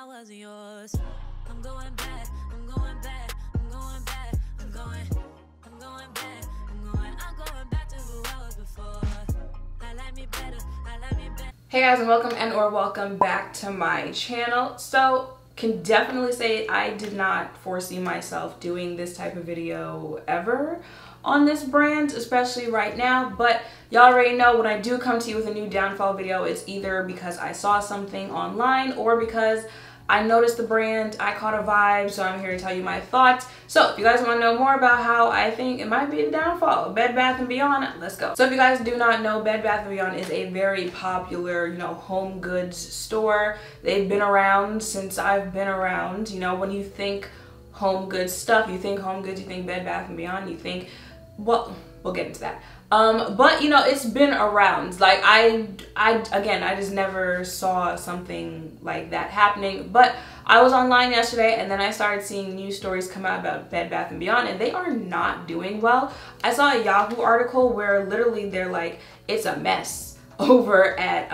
I wasn't yours. I'm going back, I'm going back, I'm going back, I'm going back, I'm going back to who I was before. I like me better, I like me better. Hey guys, and welcome back to my channel. So can definitely say I did not foresee myself doing this type of video ever on this brand, especially right now, but y'all already know when I do come to you with a new downfall video, it's either because I saw something online or because I noticed the brand, I caught a vibe, so I'm here to tell you my thoughts. So if you guys want to know more about how I think it might be a downfall of Bed Bath & Beyond, let's go. So if you guys do not know, Bed Bath & Beyond is a very popular, home goods store. They've been around since I've been around. When you think home goods stuff, you think home goods, you think Bed Bath & Beyond, you think, well, we'll get into that. But it's been around. Like I just never saw something like that happening. But I was online yesterday and then I started seeing news stories come out about Bed Bath & Beyond, and they are not doing well. I saw a Yahoo article where literally they're like, it's a mess over at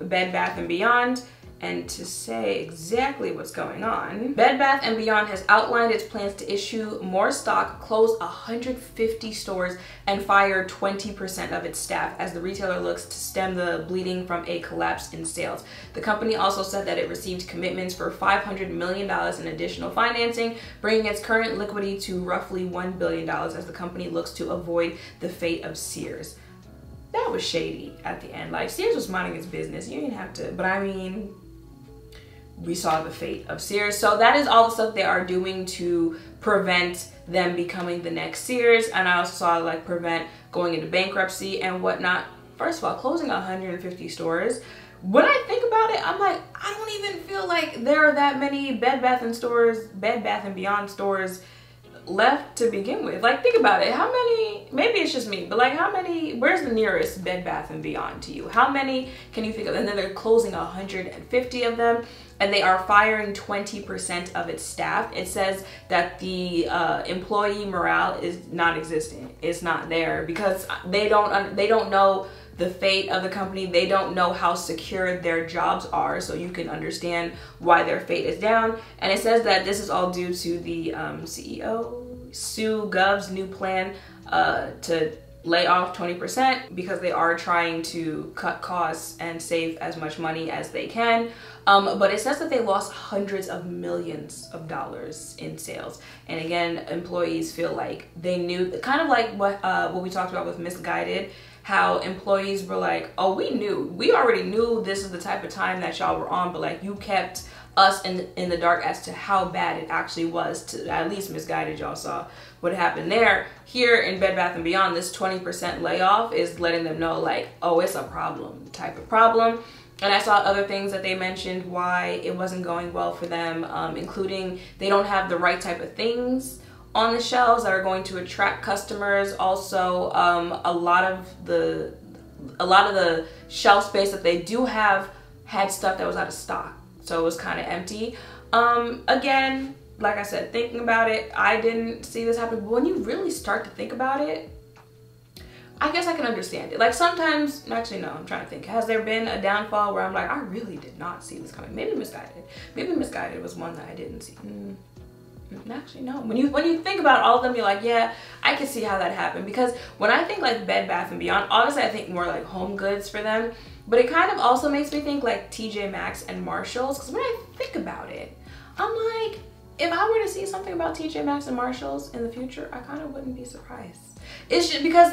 Bed Bath & Beyond. And to say exactly what's going on, Bed Bath & Beyond has outlined its plans to issue more stock, close 150 stores, and fire 20% of its staff as the retailer looks to stem the bleeding from a collapse in sales. The company also said that it received commitments for $500 million in additional financing, bringing its current liquidity to roughly $1 billion as the company looks to avoid the fate of Sears. That was shady at the end. Like, Sears was minding its business. You didn't have to, but I mean, we saw the fate of Sears. So that is all the stuff they are doing to prevent them becoming the next Sears. And I also saw like prevent going into bankruptcy and whatnot. First of all, closing 150 stores. When I think about it, I'm like, I don't even feel like there are that many Bed Bath & Beyond stores left to begin with. Like, think about it. How many, maybe it's just me, but like how many, where's the nearest Bed Bath & Beyond to you? How many can you think of? And then they're closing 150 of them, and they are firing 20% of its staff. It says that the employee morale is non-existent. It's not there because they don't know the fate of the company. They don't know how secure their jobs are, so you can understand why their fate is down. And it says that this is all due to the CEO, Sue Gov's new plan to lay off 20% because they are trying to cut costs and save as much money as they can. But it says that they lost hundreds of millions of dollars in sales. And again, employees feel like they knew, kind of like what we talked about with Misguided, how employees were like, oh, we already knew this is the type of time that y'all were on, but like you kept us in the dark as to how bad it actually was. To at least Misguided, y'all saw what happened there. Here in Bed Bath & Beyond, this 20% layoff is letting them know like, oh, it's a problem, type of problem. And I saw other things that they mentioned why it wasn't going well for them, including they don't have the right type of things on the shelves that are going to attract customers. Also, a lot of the shelf space that they do have had stuff that was out of stock, so it was kind of empty. Again, like I said, thinking about it, I didn't see this happen, but when you really start to think about it, I guess I can understand it. Like sometimes, actually no, I'm trying to think. Has there been a downfall where I'm like, I really did not see this coming? Maybe Misguided. Maybe Misguided was one that I didn't see. Actually, no. When you think about all of them, you're like, yeah, I can see how that happened. Because when I think like Bed Bath & Beyond, obviously I think more like home goods for them. But it kind of also makes me think like TJ Maxx and Marshalls. Because when I think about it, I'm like, if I were to see something about TJ Maxx and Marshalls in the future, I kind of wouldn't be surprised. It's just because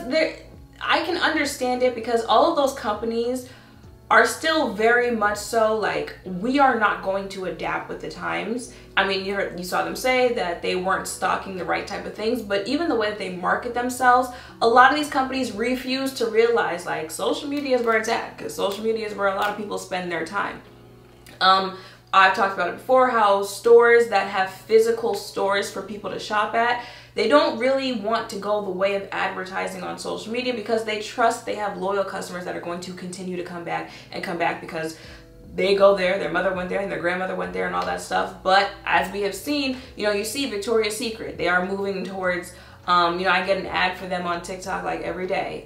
I can understand it because all of those companies are still very much so like, we are not going to adapt with the times. I mean, you saw them say that they weren't stocking the right type of things, but even the way that they market themselves, a lot of these companies refuse to realize like social media is where it's at, because social media is where a lot of people spend their time. I've talked about it before, how stores that have physical stores for people to shop at, they don't really want to go the way of advertising on social media because they trust they have loyal customers that are going to continue to come back because they go there, their mother went there and their grandmother went there and all that stuff. But as we have seen, you see Victoria's Secret, they are moving towards, I get an ad for them on TikTok like every day.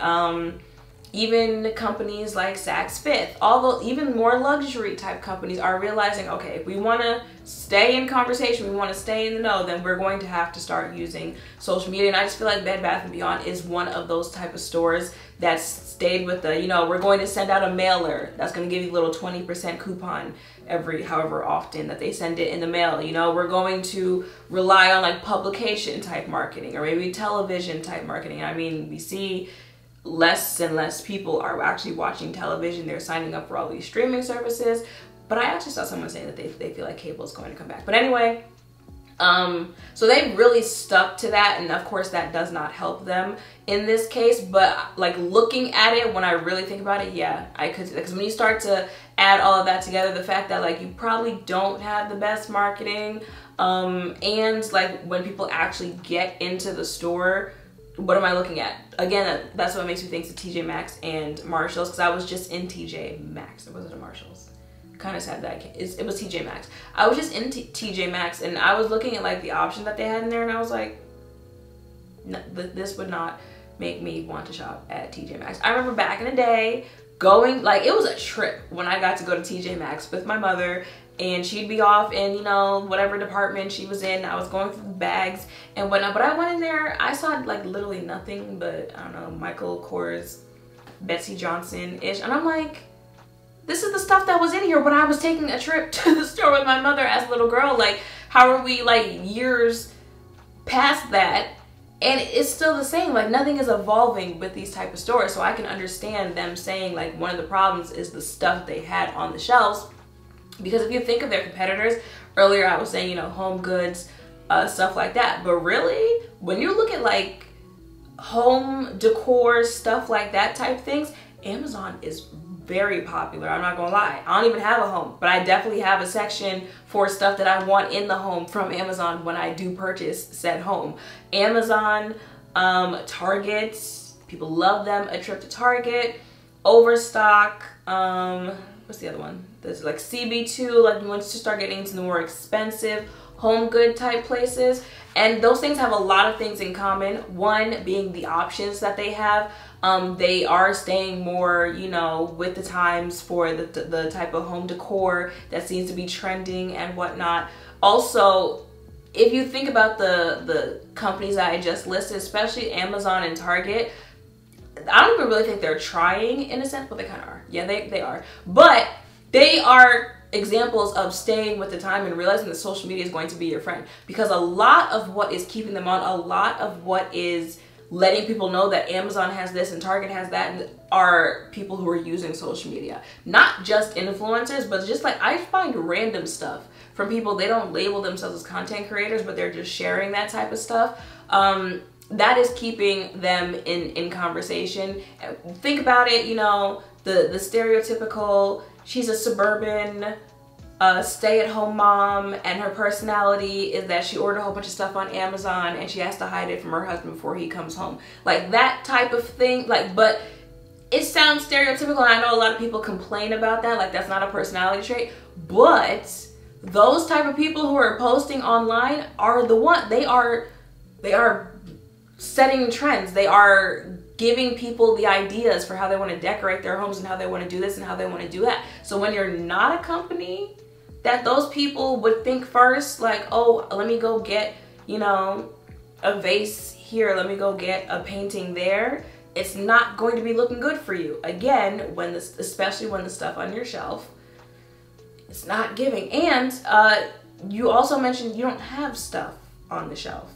even companies like Saks Fifth, although even more luxury type companies are realizing, okay, if we want to stay in conversation, we want to stay in the know, then we're going to have to start using social media. And I just feel like Bed Bath & Beyond is one of those type of stores that stayed with the, you know, we're going to send out a mailer that's going to give you a little 20% coupon every however often that they send it in the mail. You know, we're going to rely on like publication type marketing or maybe television type marketing. I mean, we see less and less people are actually watching television. They're signing up for all these streaming services. But I actually saw someone saying that they feel like cable is going to come back. But anyway, so they really stuck to that, and of course that does not help them in this case. But like looking at it, when I really think about it, yeah, I could, because when you start to add all of that together, the fact that like you probably don't have the best marketing, and like when people actually get into the store, what am I looking at? Again, that's what makes me think it's TJ Maxx and Marshalls, because I was just in TJ Maxx. It wasn't a Marshalls. Kind of sad that it was TJ Maxx. I was just in TJ Maxx, and I was looking at like the option that they had in there, and I was like, no, this would not make me want to shop at TJ Maxx. I remember back in the day going, like, it was a trip when I got to go to TJ Maxx with my mother, and she'd be off in, you know, whatever department she was in. I was going through the bags and whatnot, but I went in there, I saw like literally nothing but, I don't know, Michael Kors, Betsy Johnson-ish, and I'm like, this is the stuff that was in here when I was taking a trip to the store with my mother as a little girl. Like, how are we like years past that and it's still the same? Like, nothing is evolving with these type of stores. So I can understand them saying like one of the problems is the stuff they had on the shelves. Because if you think of their competitors, earlier I was saying, you know, home goods, stuff like that. But really, when you look at like home decor, stuff like that type things, Amazon is very popular. I'm not gonna lie. I don't even have a home, but I definitely have a section for stuff that I want in the home from Amazon when I do purchase said home. Amazon, Target, people love them. A trip to Target, Overstock, what's the other one? There's like CB2, like once you start getting into the more expensive home good type places. And those things have a lot of things in common. One being the options that they have. They are staying more, you know, with the times for the type of home decor that seems to be trending and whatnot. Also, if you think about the companies that I just listed, especially Amazon and Target, I don't even really think they're trying in a sense, but they kind of are. Yeah, they are. But they are examples of staying with the time and realizing that social media is going to be your friend. Because a lot of what is keeping them on, a lot of what is letting people know that Amazon has this and Target has that, and are people who are using social media. Not just influencers, but just like, I find random stuff from people. They don't label themselves as content creators, but they're just sharing that type of stuff. That is keeping them in conversation. Think about it, you know, the stereotypical, she's a suburban stay-at-home mom, and her personality is that she ordered a whole bunch of stuff on Amazon and she has to hide it from her husband before he comes home. Like that type of thing. Like, but it sounds stereotypical, and I know a lot of people complain about that, like that's not a personality trait. But those type of people who are posting online are the one, they are setting trends. They are giving people the ideas for how they want to decorate their homes and how they want to do this and how they want to do that. So when you're not a company that those people would think first, like, oh, let me go get, you know, a vase here, let me go get a painting there, it's not going to be looking good for you. Again, when this, especially when the stuff on your shelf, it's not giving. And you also mentioned you don't have stuff on the shelf.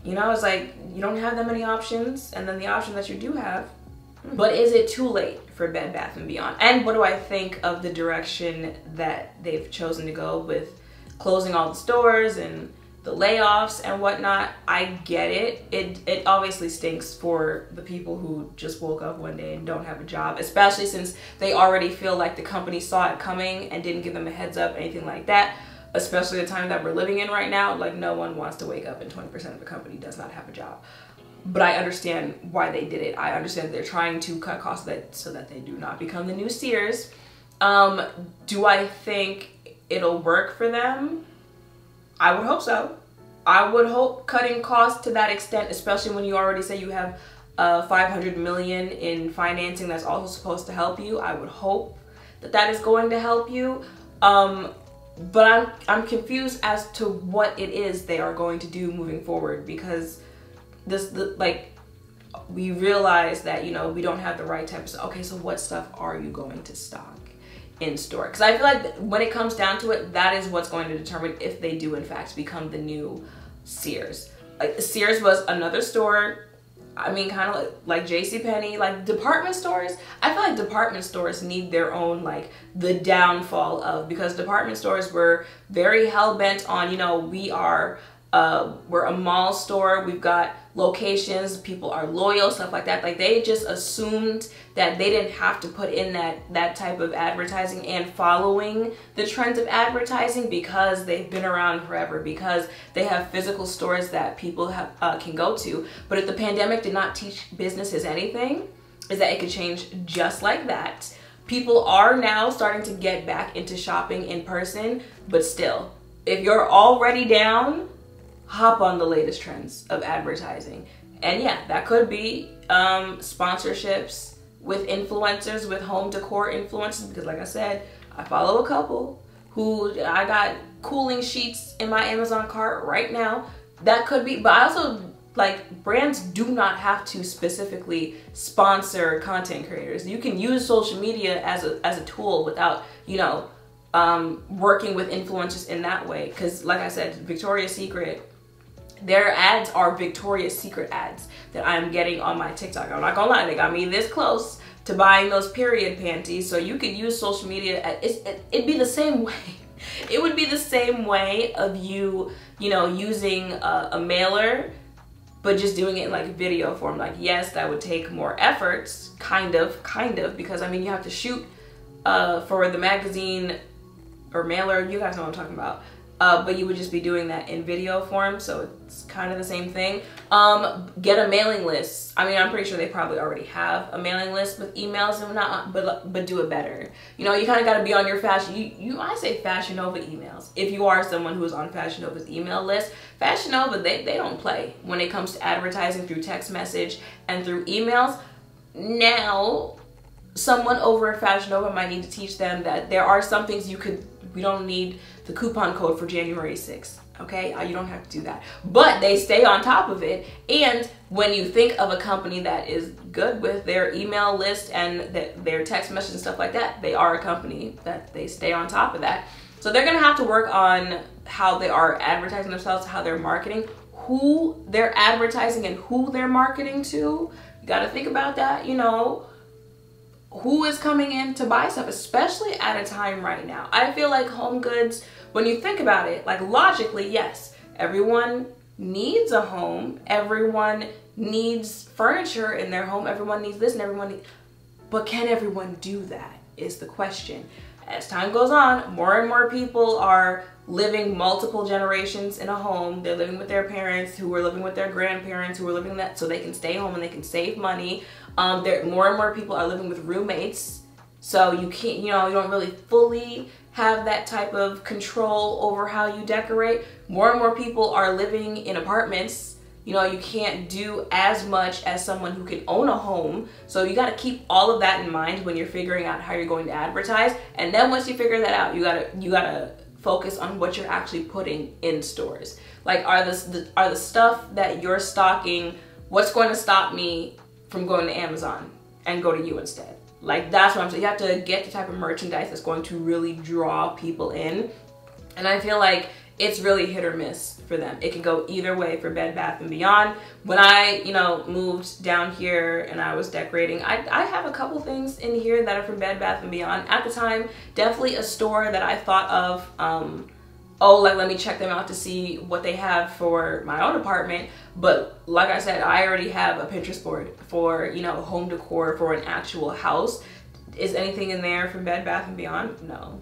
You know, it's like you don't have that many options, and then the option that you do have. But is it too late for Bed Bath & Beyond? And what do I think of the direction that they've chosen to go with closing all the stores and the layoffs and whatnot? I get it. It obviously stinks for the people who just woke up one day and don't have a job, especially since they already feel like the company saw it coming and didn't give them a heads up, anything like that. Especially the time that we're living in right now, like no one wants to wake up and 20% of the company does not have a job. But I understand why they did it. I understand they're trying to cut costs so that they do not become the new Sears. Do I think it'll work for them? I would hope so. I would hope cutting costs to that extent, especially when you already say you have $500 million in financing that's also supposed to help you. I would hope that that is going to help you. But I'm confused as to what it is they are going to do moving forward, because we realize that, you know, we don't have the right type of stuff. Okay, so what stuff are you going to stock in store? Because I feel like when it comes down to it, that is what's going to determine if they do in fact become the new Sears. Like, Sears was another store, I mean, kind of like JCPenney, like department stores. I feel like department stores need their own, like, the downfall of, because department stores were very hell-bent on, you know, we're a mall store, we've got locations, people are loyal, stuff like that. Like, they just assumed that they didn't have to put in that type of advertising and following the trends of advertising, because they've been around forever, because they have physical stores that people can go to. But if the pandemic did not teach businesses anything, is that it could change just like that. People are now starting to get back into shopping in person, but still, if you're already down, hop on the latest trends of advertising. And yeah, that could be sponsorships with influencers, with home decor influencers, because like I said, I follow a couple who, I got cooling sheets in my Amazon cart right now. That could be, but I also, like, brands do not have to specifically sponsor content creators. You can use social media as a tool without, you know, working with influencers in that way. Because like I said, Victoria's Secret, their ads are Victoria's Secret ads that I'm getting on my TikTok. I'm not gonna lie, they got me this close to buying those period panties. So you could use social media. It'd be the same way. It would be the same way of you know, using a mailer, but just doing it in like video form. Like, yes, that would take more efforts, kind of, because I mean, you have to shoot for the magazine or mailer. You guys know what I'm talking about. But you would just be doing that in video form, so it's kind of the same thing. Get a mailing list. I mean, I'm pretty sure they probably already have a mailing list with emails and whatnot, but do it better. You know, you kind of got to be on your I say Fashion Nova emails. If you are someone who is on Fashion Nova's email list, Fashion Nova, they don't play when it comes to advertising through text message and through emails. Now, someone over at Fashion Nova might need to teach them that there are some things we don't need the coupon code for January 6th, okay? You don't have to do that. But they stay on top of it. And when you think of a company that is good with their email list and their text message and stuff like that, they are a company that they stay on top of that. So they're gonna have to work on how they are advertising themselves, how they're marketing, who they're advertising and who they're marketing to. You gotta think about that, you know. Who is coming in to buy stuff, especially at a time right now. I feel like home goods, when you think about it, like logically, yes, everyone needs a home, everyone needs furniture in their home, everyone needs this and everyone needs, but can everyone do that is the question. As time goes on, more and more people are living multiple generations in a home. They're living with their parents, who are living with their grandparents, who are living that so they can stay home and they can save money. More and more people are living with roommates, so you can't, you know, you don't really fully have that type of control over how you decorate. More and more people are living in apartments. You know, you can't do as much as someone who can own a home. So you got to keep all of that in mind when you're figuring out how you're going to advertise. And then once you figure that out, you gotta focus on what you're actually putting in stores. Like, are the stuff that you're stocking, what's going to stop me from going to Amazon and go to you instead? Like, that's what I'm saying. You have to get the type of merchandise that's going to really draw people in. And I feel like it's really hit or miss for them. It can go either way for Bed Bath & Beyond. When I, you know, moved down here and I was decorating, I have a couple things in here that are from Bed Bath & Beyond. At the time, definitely a store that I thought of, oh, like, let me check them out to see what they have for my own apartment. But like I said, I already have a Pinterest board for, you know, home decor for an actual house. Is anything in there from Bed Bath & Beyond? No,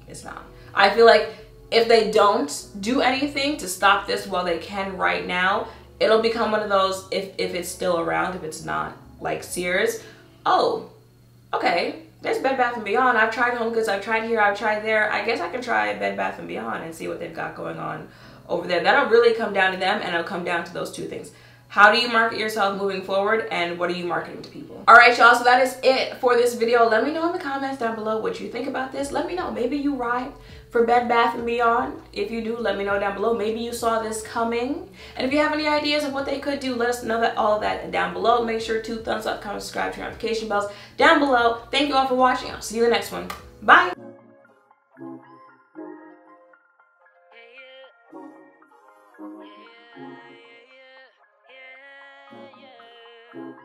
it's not. I feel like if they don't do anything to stop this while they can right now, it'll become one of those, if it's still around, if it's not like Sears, oh, okay, there's Bed Bath & Beyond. I've tried Home Goods, I've tried here, I've tried there. I guess I can try Bed Bath & Beyond and see what they've got going on over there. That'll really come down to them, and it'll come down to those two things. How do you market yourself moving forward, and what are you marketing to people? All right, y'all, so that is it for this video. Let me know in the comments down below what you think about this. Let me know. Maybe you ride for Bed Bath & Beyond. If you do, let me know down below. Maybe you saw this coming. And if you have any ideas of what they could do, let us know that all of that down below. Make sure to thumbs up, comment, subscribe, turn notification bells down below. Thank you all for watching. I'll see you in the next one. Bye. Yeah, yeah, yeah, yeah, yeah.